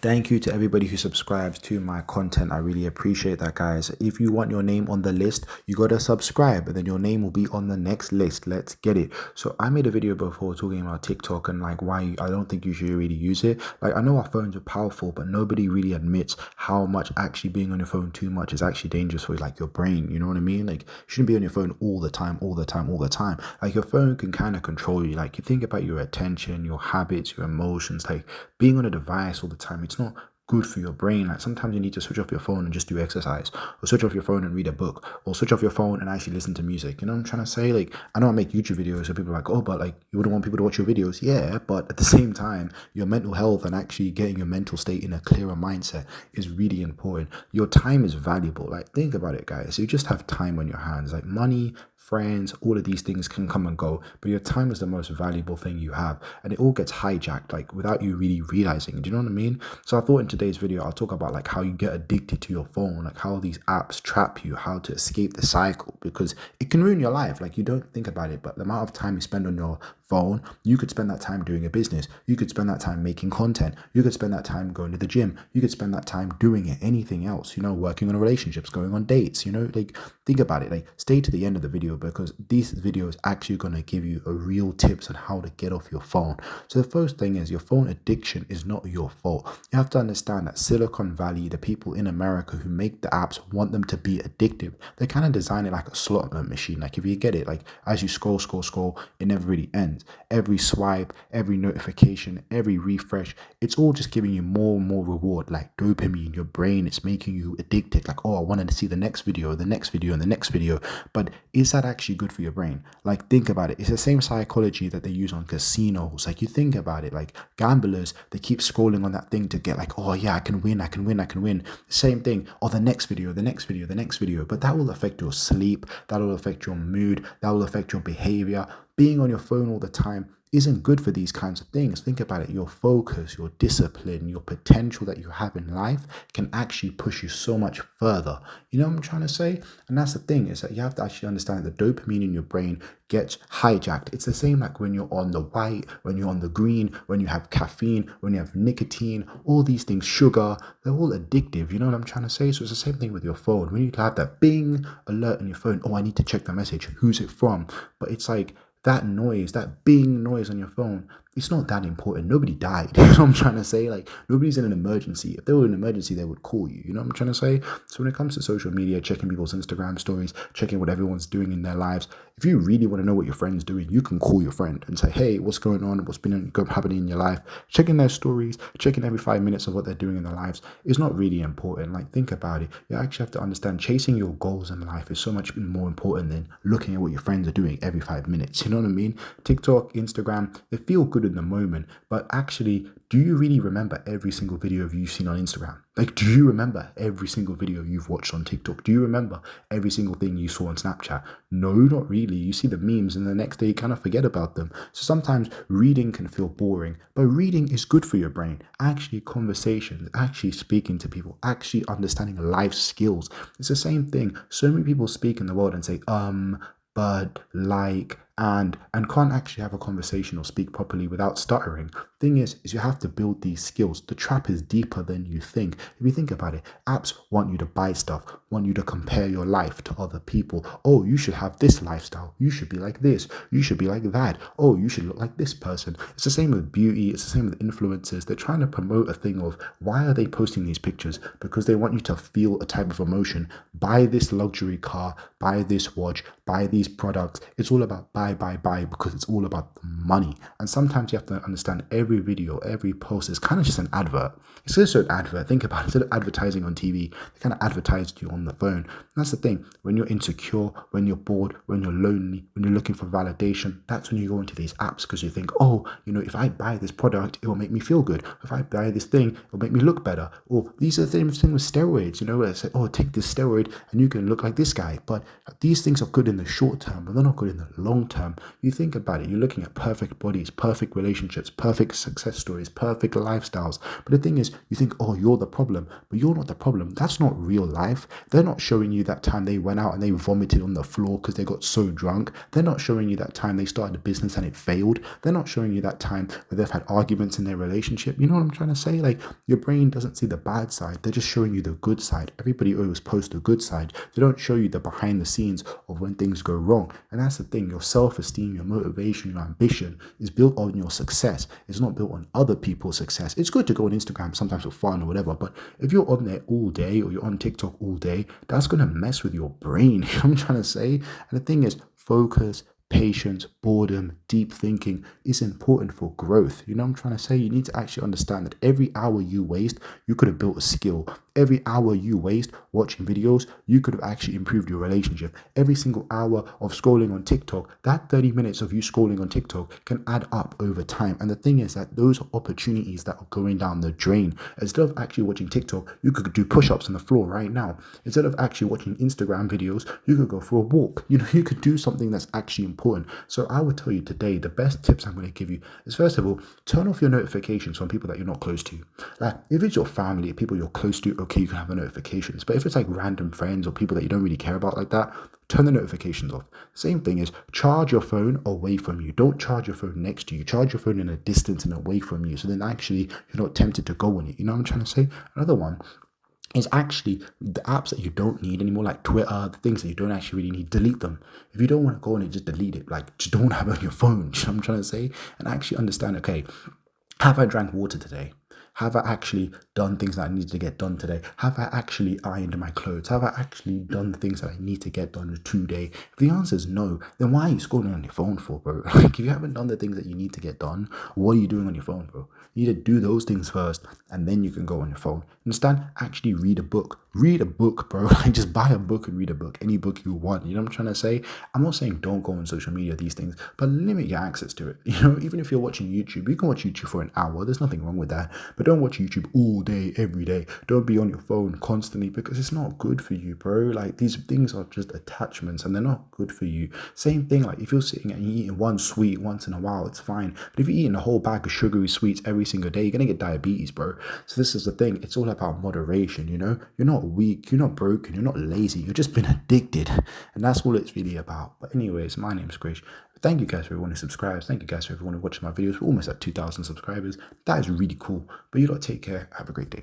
Thank you to everybody who subscribes to my content. I really appreciate that, guys. If you want your name on the list, you got to subscribe and then your name will be on the next list. Let's get it. So I made a video before talking about TikTok and like why I don't think you should really use it. Like, I know our phones are powerful, but nobody really admits how much actually being on your phone too much is actually dangerous for like your brain. You know what I mean? Like, you shouldn't be on your phone all the time, all the time, all the time. Like, your phone can kind of control you. Like, you think about your attention, your habits, your emotions. Like, being on a device all the time, it's not good for your brain. Like, sometimes you need to switch off your phone and just do exercise, or switch off your phone and read a book, or switch off your phone and actually listen to music. You know what I'm trying to say? Like, I know I make YouTube videos, so people are like, oh, but like, you wouldn't want people to watch your videos. Yeah, but at the same time, your mental health and actually getting your mental state in a clearer mindset is really important. Your time is valuable. Like, think about it, guys. You just have time on your hands. Like, money, friends, all of these things can come and go, but your time is the most valuable thing you have, and it all gets hijacked like without you really realizing. Do you know what I mean? So I thought in today's video I'll talk about like how you get addicted to your phone, like how these apps trap you, how to escape the cycle, because it can ruin your life. Like, you don't think about it, but the amount of time you spend on your phone, you could spend that time doing a business, you could spend that time making content, you could spend that time going to the gym, you could spend that time doing anything else, you know, working on relationships, going on dates, you know. Like, think about it. Like, stay to the end of the video because these videos actually going to give you a real tips on how to get off your phone. So the first thing is, your phone addiction is not your fault. You have to understand that Silicon Valley, the people in America who make the apps, want them to be addictive. They kind of design it like a slot machine. Like, if you get it, like, as you scroll, it never really ends. Every swipe, every notification, every refresh, it's all just giving you more and more reward, like dopamine. Your brain, it's making you addicted. Like, oh, I wanted to see the next video, the next video, and the next video. But is that actually good for your brain? Like, think about it. It's the same psychology that they use on casinos. Like, you think about it, like gamblers, they keep scrolling on that thing to get like, oh yeah, I can win. Same thing. Or the next video, the next video, the next video. But that will affect your sleep. That will affect your mood. That will affect your behavior. Being on your phone all the time isn't good for these kinds of things. Think about it. Your focus, your discipline, your potential that you have in life can actually push you so much further. You know what I'm trying to say? And that's the thing, is that you have to actually understand that the dopamine in your brain gets hijacked. It's the same like when you're on the white, when you're on the green, when you have caffeine, when you have nicotine, all these things, sugar, they're all addictive. You know what I'm trying to say? So it's the same thing with your phone. When you have that bing alert on your phone, oh, I need to check the message. Who's it from? But it's like, that noise, that bing noise on your phone, it's not that important. Nobody died. You know what I'm trying to say? Like, nobody's in an emergency. If they were in an emergency, they would call you. You know what I'm trying to say? So when it comes to social media, checking people's Instagram stories, checking what everyone's doing in their lives, if you really want to know what your friend's doing, you can call your friend and say, hey, what's going on? What's been happening in your life? Checking their stories, checking every 5 minutes of what they're doing in their lives is not really important. Like, think about it. You actually have to understand chasing your goals in life is so much more important than looking at what your friends are doing every 5 minutes. You know what I mean? TikTok, Instagram, they feel good in the moment, but actually, do you really remember every single video you've seen on Instagram? Like, do you remember every single video you've watched on TikTok? Do you remember every single thing you saw on Snapchat? No, not really. You see the memes and the next day you kind of forget about them. So sometimes reading can feel boring, but reading is good for your brain. Actually, conversations, actually speaking to people, actually understanding life skills. It's the same thing. So many people speak in the world and say, but, like, and can't actually have a conversation or speak properly without stuttering. Thing is you have to build these skills. The trap is deeper than you think. If you think about it, apps want you to buy stuff, want you to compare your life to other people. Oh, you should have this lifestyle. You should be like this. You should be like that. Oh, you should look like this person. It's the same with beauty. It's the same with influencers. They're trying to promote a thing of, why are they posting these pictures? Because they want you to feel a type of emotion. Buy this luxury car, buy this watch, buy these products. It's all about buy, because it's all about the money. And sometimes you have to understand every video, every post is kind of just an advert. It's just an advert. Think about it. Instead of advertising on TV, they kind of advertise to you on the phone. And that's the thing. When you're insecure, when you're bored, when you're lonely, when you're looking for validation, that's when you go into these apps, because you think, oh, you know, if I buy this product, it will make me feel good. If I buy this thing, it will make me look better. Or these are the same thing with steroids, you know, where it's like, oh, take this steroid and you can look like this guy. But these things are good in the short term, but they're not good in the long term, you think about it, you're looking at perfect bodies, perfect relationships, perfect success stories, perfect lifestyles. But the thing is, you think, oh, you're the problem, but you're not the problem. That's not real life. They're not showing you that time they went out and they vomited on the floor because they got so drunk. They're not showing you that time they started a business and it failed. They're not showing you that time where they've had arguments in their relationship. You know what I'm trying to say? Like, your brain doesn't see the bad side. They're just showing you the good side. Everybody always posts the good side. They don't show you the behind the scenes of when things go wrong. And that's the thing. Your self-esteem, your motivation, your ambition is built on your success. It's not built on other people's success. It's good to go on Instagram sometimes for fun or whatever, but if you're on there all day or you're on TikTok all day, that's going to mess with your brain. You know what I'm trying to say? And the thing is, focus, patience, boredom, deep thinking is important for growth. You know what I'm trying to say? You need to actually understand that every hour you waste, you could have built a skill. Every hour you waste watching videos, you could have actually improved your relationship. Every single hour of scrolling on TikTok, that 30 minutes of you scrolling on TikTok can add up over time. And the thing is that those opportunities that are going down the drain, instead of actually watching TikTok, you could do push-ups on the floor right now. Instead of actually watching Instagram videos, you could go for a walk. You know, you could do something that's actually important. So I would tell you today, the best tips I'm going to give you is, first of all, turn off your notifications from people that you're not close to. Like, if it's your family, people you're close to, okay, you can have the notifications. But if it's like random friends or people that you don't really care about like that, turn the notifications off. Same thing is, charge your phone away from you. Don't charge your phone next to you. Charge your phone in a distance and away from you. So then actually you're not tempted to go on it. You know what I'm trying to say? Another one is actually the apps that you don't need anymore, like Twitter, the things that you don't actually really need, delete them. If you don't want to go on it, just delete it. Like, just don't have it on your phone. You know what I'm trying to say? And actually understand, okay, have I drank water today? Have I actually done things that I needed to get done today? Have I actually ironed my clothes? Have I actually done the things that I need to get done today? If the answer is no, then why are you scrolling on your phone for, bro? Like, if you haven't done the things that you need to get done, what are you doing on your phone, bro? You need to do those things first, and then you can go on your phone. Understand? Actually read a book. Read a book, bro. Like, just buy a book and read a book. Any book you want. You know what I'm trying to say? I'm not saying don't go on social media, these things, but limit your access to it. You know, even if you're watching YouTube, you can watch YouTube for an hour. There's nothing wrong with that. But don't watch YouTube all day, every day. Don't be on your phone constantly, because it's not good for you, bro. Like, these things are just attachments and they're not good for you. Same thing, like, if you're sitting and you're eating one sweet once in a while, it's fine. But if you're eating a whole bag of sugary sweets every single day, you're going to get diabetes, bro. So this is the thing. It's all about moderation, you know? You're not weak. You're not broken. You're not lazy. You've just been addicted. And that's all it's really about. But anyways, my name's Krish. Thank you guys for everyone who subscribes. Thank you guys for everyone who watches my videos. We're almost at 2,000 subscribers. That is really cool. But you lot take care. Have a great day.